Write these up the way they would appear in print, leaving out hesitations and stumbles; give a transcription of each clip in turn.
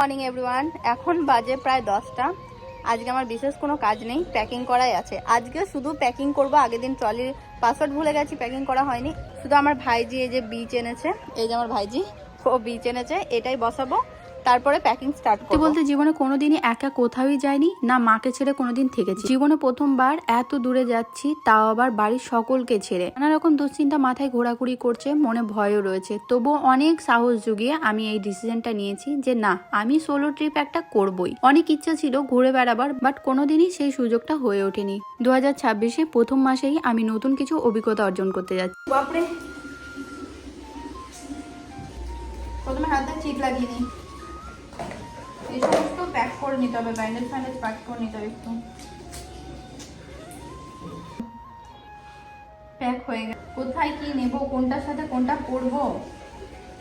Morning everyone, এখন বাজে প্রায় 10টা। আজকে আমার বিশেষ কোনো কাজ নেই, প্যাকিং করাই আছে। আজকে শুধু প্যাকিং করব। আগের দিন ট্রলির পাসওয়ার্ড ভুলে গেছি, প্যাকিং করা হয়নি। শুধু আমার ভাইজি এই যে বীজ এনেছে, এই যে আমার ভাইজি ও বীজ এনেছে, এটাই বসাবো, তারপরে প্যাকিং স্টার্ট করব। বলতে জীবনে কোনোদিনই একা কোথাওই যায়নি, না মাকে ছেড়ে কোনোদিন থেকেছি। জীবনে প্রথমবার এত দূরে যাচ্ছি, তাও আবার বাড়ির সকলকে ছেড়ে। নানা রকম দুশ্চিন্তা মাথায় ঘোরাঘুরি করছে, মনে ভয়ও রয়েছে। তবুও অনেক সাহস জুগিয়ে আমি এই ডিসিশনটা নিয়েছি যে না, আমি সোলো ট্রিপ একটা করবই। অনেক ইচ্ছা ছিল ঘুরে বেড়াবার, বাট কোনোদিনই সেই সুযোগটা হয়ে ওঠেনি। 2026-এ প্রথম মাসেই আমি নতুন কিছু অভিজ্ঞতা অর্জন করতে যাচ্ছি। বাপরে, প্রথমে হাতে চিট লাগিয়ে নিই। এই সমস্ত প্যাক করে নিতে হবে, ব্যান্ডেজ ফ্যান্ডেজ প্যাক করে নিতে হবে। একটু প্যাক হয়ে গেছে। কোথায় কি নেব, কোনটার সাথে কোনটা করবো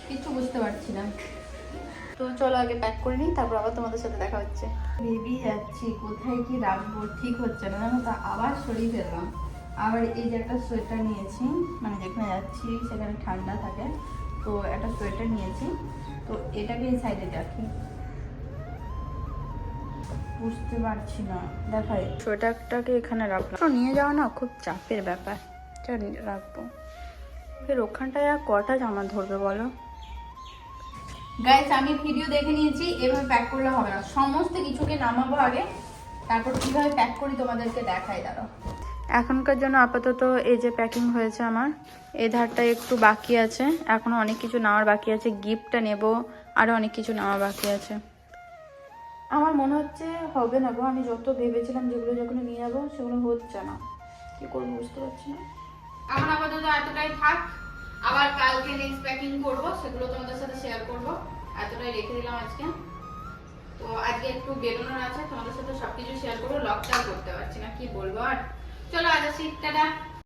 কিছু বুঝতে পারছি না। তো চলো আগে প্যাক করে নিই, তারপর আবার তোমাদের সাথে দেখা হচ্ছে। ভেবেই যাচ্ছি কোথায় কি রাখবো, ঠিক হচ্ছে না জানো তো। আবার সরিয়ে ফেললাম। আবার এই যে একটা সোয়েটার নিয়েছি, মানে যেখানে যাচ্ছি সেখানে ঠান্ডা থাকে, তো একটা সোয়েটার নিয়েছি। তো এটাকে এই সাইডে রাখি, বুঝতে পারছি না। দেখাই, সোয়েটারটাকে এখানে রাখলাম। নিয়ে যাওয়া না খুব চাপের ব্যাপার, রাখবো। ফের ওখানটায় আর কটা জামা ধরবে বলো। গাইস, আমি ভিডিও দেখে নিয়েছি, এভাবে প্যাক করলে হবে না। সমস্ত কিছুকে নামাবো আগে, তারপর কিভাবে প্যাক করি তোমাদেরকে দেখাই। দাঁড়াও, এখনকার জন্য আপাতত এই যে প্যাকিং হয়েছে আমার, এই ধারটা একটু বাকি আছে, এখনো অনেক কিছু নেওয়ার বাকি আছে। গিফটটা নেব, আরো অনেক কিছু নেওয়া বাকি আছে। আমার মনে হচ্ছে হবে না গো, আমি যত ভেবেছিলাম যেগুলো যেগুলো নিয়ে যাবো সেগুলো হচ্ছে না। কি করবো বুঝতে পারছি না। আমার আপাতত এতটাই থাক, আবার কালকে নেক্সট প্যাকিং করব, সেগুলো তোমাদের সাথে শেয়ার করব। এতটাই রেখে দিলাম আজকে। তো আজকে একটু বেরোনোর আছে, তোমাদের সাথে সবকিছু শেয়ার করবো। লকটাও করতে পারছি না, কি বলবো আর। চলো আজ আসি, টাটা।